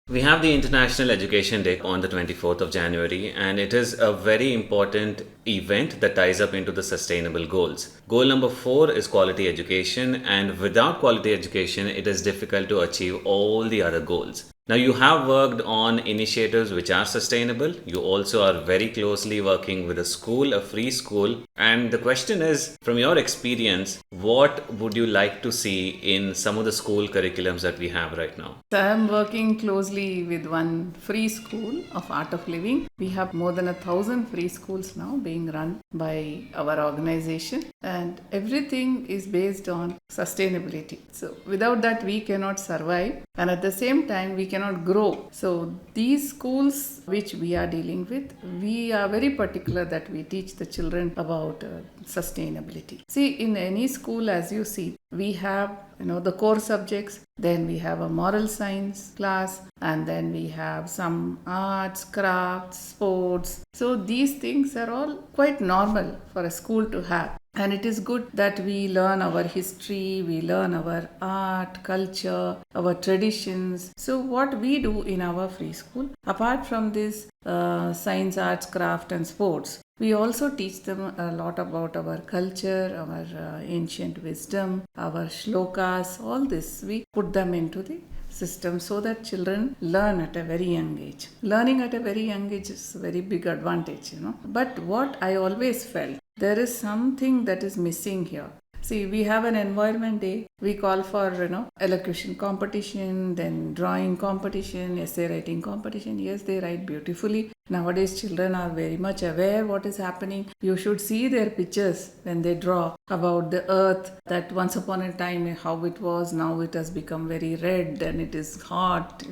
We have the International Education Day on the 24th of January, and it is a very important event that ties up into the sustainable goals. Goal number 4 is quality education, and without quality education, it is difficult to achieve all the other goals. Now, you have worked on initiatives which are sustainable. You also are very closely working with a school, a free school. And the question is, from your experience, what would you like to see in some of the school curriculums that we have right now? So I'm working closely with one free school of Art of Living. We have more than 1,000 free schools now being run by our organization, and everything is based on sustainability. So without that, we cannot survive, and at the same time, we cannot grow. So these schools which we are dealing with, we are very particular that we teach the children about sustainability. See, in any school, as you see, we have the core subjects, then we have a moral science class, and then we have some arts, crafts, sports. So these things are all quite normal for a school to have. And it is good that we learn our history, we learn our art, culture, our traditions. So, what we do in our free school, apart from this science, arts, craft, and sports, we also teach them a lot about our culture, our ancient wisdom, our shlokas, all this. We put them into the system so that children learn at a very young age. Learning at a very young age is a very big advantage. But what I always felt, there is something that is missing here. See, we have an environment day. We call for, elocution competition, then drawing competition, essay writing competition. Yes, they write beautifully. Nowadays, children are very much aware what is happening. You should see their pictures when they draw about the earth, that once upon a time how it was, now it has become very red and it is hot.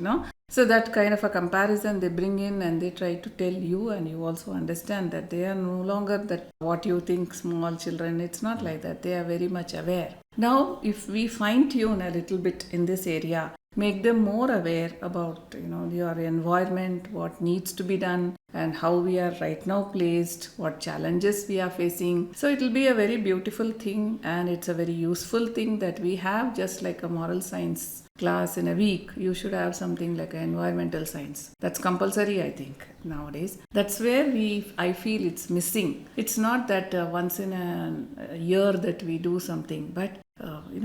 So that kind of a comparison they bring in, and they try to tell you, and you also understand that they are no longer that what you think small children. It's not like that. They are very much aware. Now, if we fine tune a little bit in this area, make them more aware about your environment, what needs to be done, and how we are right now placed, what challenges we are facing. So it will be a very beautiful thing, and it's a very useful thing that we have. Just like a moral science class in a week, you should have something like environmental science. That's compulsory, I think, nowadays. That's where I feel it's missing. It's not that once in a year that we do something, but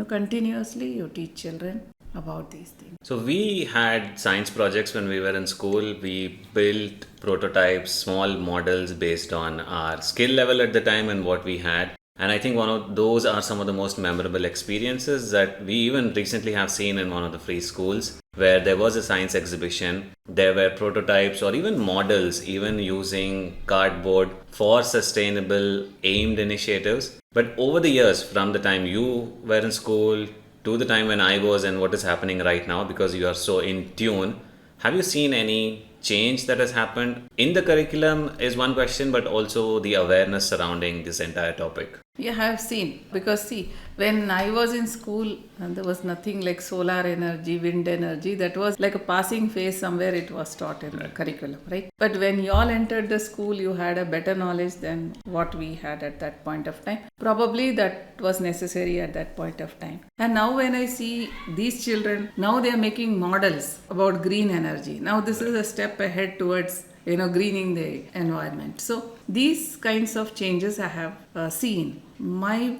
continuously you teach children about these things. So we had science projects when we were in school. We built prototypes, small models based on our skill level at the time and what we had. And I think one of those are some of the most memorable experiences that we even recently have seen in one of the free schools, where there was a science exhibition. There were prototypes or even models, even using cardboard for sustainable aimed initiatives. But over the years, from the time you were in school to the time when I was, and what is happening right now, because you are so in tune, have you seen any change that has happened in the curriculum is one question, but also the awareness surrounding this entire topic? Yeah, I have seen. Because see, when I was in school, and there was nothing like solar energy, wind energy. That was like a passing phase somewhere. It was taught in the curriculum, right? But when you all entered the school, you had a better knowledge than what we had at that point of time. Probably that was necessary at that point of time. And now when I see these children, now they are making models about green energy. Now this is a step ahead towards greening the environment. So these kinds of changes I have seen. My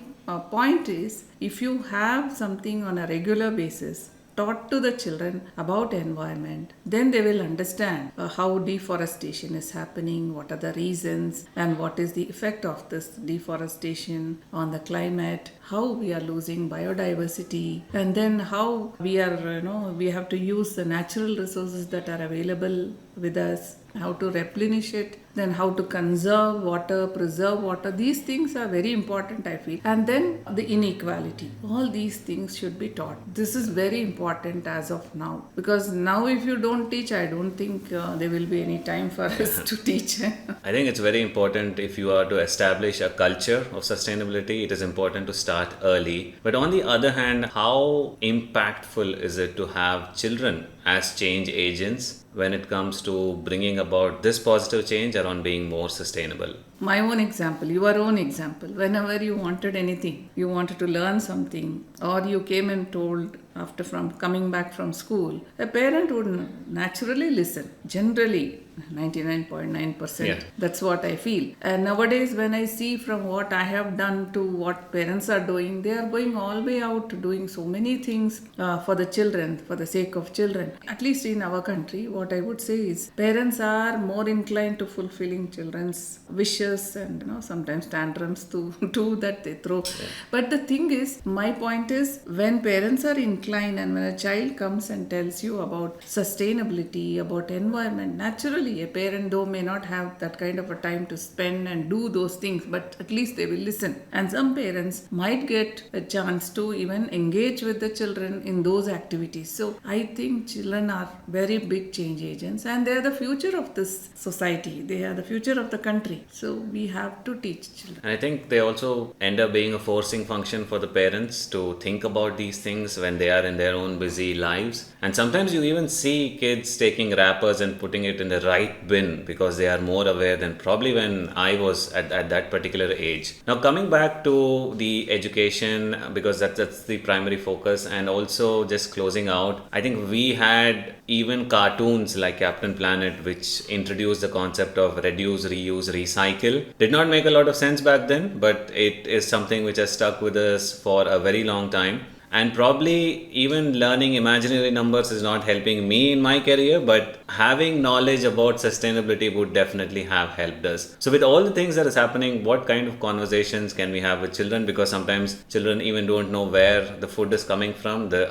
point is, if you have something on a regular basis taught to the children about environment, then they will understand how deforestation is happening, what are the reasons, and what is the effect of this deforestation on the climate, how we are losing biodiversity, and then how we are, we have to use the natural resources that are available with us, how to replenish it, then how to conserve water, preserve water. These things are very important, I feel. And then the inequality. All these things should be taught. This is very important as of now. Because now if you don't teach, I don't think there will be any time for us to teach. I think it's very important, if you are to establish a culture of sustainability, it is important to start early. But on the other hand, how impactful is it to have children as change agents when it comes to bringing about this positive change around being more sustainable? my own example, your own example, whenever you wanted anything, you wanted to learn something, or you came and told after from coming back from school, a parent would naturally listen. Generally, 99.9%. Yeah. That's what I feel. And nowadays, when I see from what I have done to what parents are doing, they are going all the way out to doing so many things for the children, for the sake of children. At least in our country, what I would say is parents are more inclined to fulfilling children's wishes and sometimes tantrums to do that they throw. Yeah. But the thing is, my point is, when parents are inclined and when a child comes and tells you about sustainability, about environment, naturally a parent though may not have that kind of a time to spend and do those things, but at least they will listen. And some parents might get a chance to even engage with the children in those activities. So I think children are very big change agents and they are the future of this society. They are the future of the country. So we have to teach children. And I think they also end up being a forcing function for the parents to think about these things when they are in their own busy lives. And sometimes you even see kids taking wrappers and putting it in the right bin because they are more aware than probably when I was at that particular age. Now coming back to the education, because that's the primary focus, and also just closing out, I think we had even cartoons like Captain Planet which introduced the concept of reduce, reuse, recycle. Did not make a lot of sense back then, but it is something which has stuck with us for a very long time. And probably even learning imaginary numbers is not helping me in my career, but having knowledge about sustainability would definitely have helped us. So with all the things that is happening, what kind of conversations can we have with children? Because sometimes children even don't know where the food is coming from. The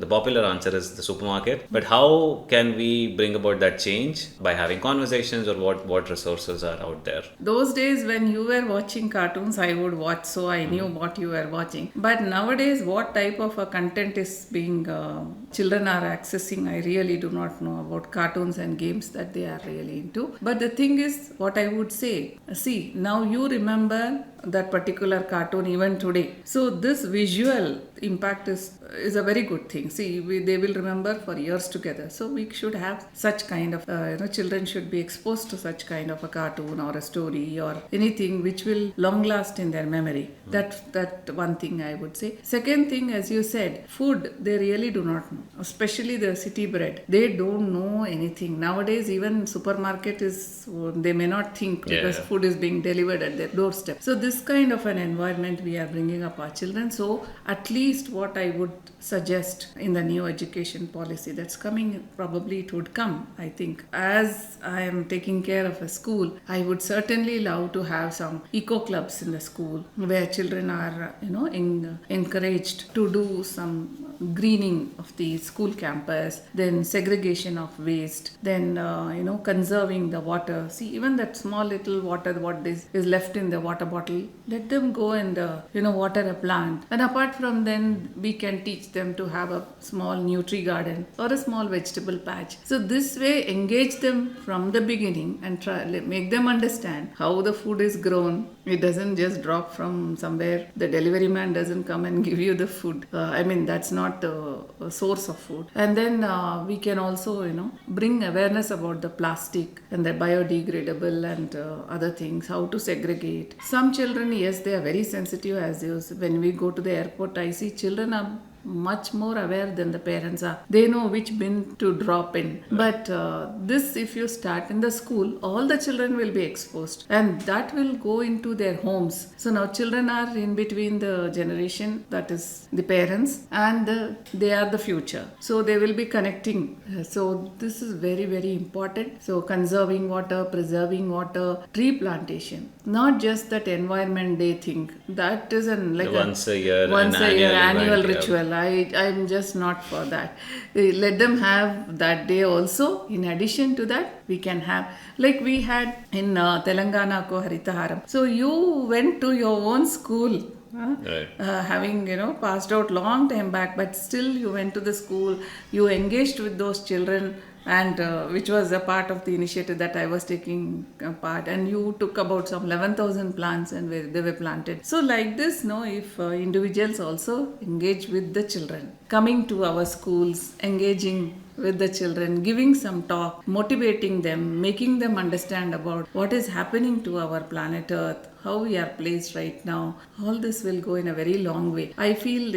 popular answer is the supermarket. But how can we bring about that change? By having conversations, or what resources are out there? Those days when you were watching cartoons, I would watch, so I knew what you were watching. But nowadays, what type of a content is being children are accessing, I really do not know about cartoons and games that they are really into. But the thing is, what I would say, see, now you remember that particular cartoon even today. So this visual impact is a very good thing. See, they will remember for years together. So we should have such kind of, children should be exposed to such kind of a cartoon or a story or anything which will long last in their memory. That one thing I would say. Second thing, as you said, food, they really do not know, especially the city bred. They don't know anything. Nowadays, even supermarket they may not think because food is being delivered at their doorstep. So this kind of an environment we are bringing up our children. So at least what I would suggest in the new education policy that's coming, probably it would come, I think. As I am taking care of a school, I would certainly love to have some eco clubs in the school where children are, encouraged to do some greening of the school campus, then segregation of waste, then conserving the water. See, even that small little water what is left in the water bottle, let them go and water a plant. And apart from then, we can teach them to have a small nutri garden or a small vegetable patch. So this way, engage them from the beginning and make them understand how the food is grown. It doesn't just drop from somewhere. The delivery man doesn't come and give you the food. That's not a source of food. And then we can also, bring awareness about the plastic and the biodegradable and other things, how to segregate. Some children, yes, they are very sensitive. When we go to the airport, I see children are much more aware than the parents are. They know which bin to drop in. But this, if you start in the school, all the children will be exposed and that will go into their homes. So now children are in between the generation, that is the parents, and they are the future. So they will be connecting. So this is very, very important. So conserving water, preserving water, tree plantation. Not just that environment day thing. That is once a year annual ritual. I'm just not for that. Let them have that day also. In addition to that, we can have, like we had in Telangana Ko Haritaharam. So you went to your own school. Right. Having passed out long time back, but still you went to the school, you engaged with those children, and which was a part of the initiative that I was taking part, and you took about some 11,000 plants and they were planted. So like this, if individuals also engage with the children, coming to our schools, engaging with the children, giving some talk, motivating them, making them understand about what is happening to our planet Earth, how we are placed right now. All this will go in a very long way. I feel,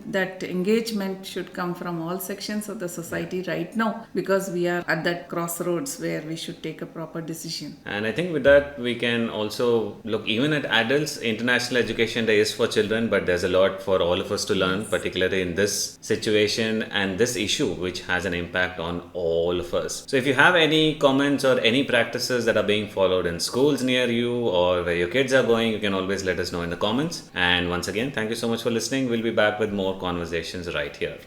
that engagement should come from all sections of the society right now, because we are at that crossroads where we should take a proper decision. And I think with that, we can also look even at adults. International education there is for children, but there's a lot for all of us to learn, particularly in this situation and this issue, which has an impact on all of us. So if you have any comments or any practices that are being followed in schools near you or where your kids are going, you can always let us know in the comments. And once again, thank you so much for listening. We'll be back with more conversations right here.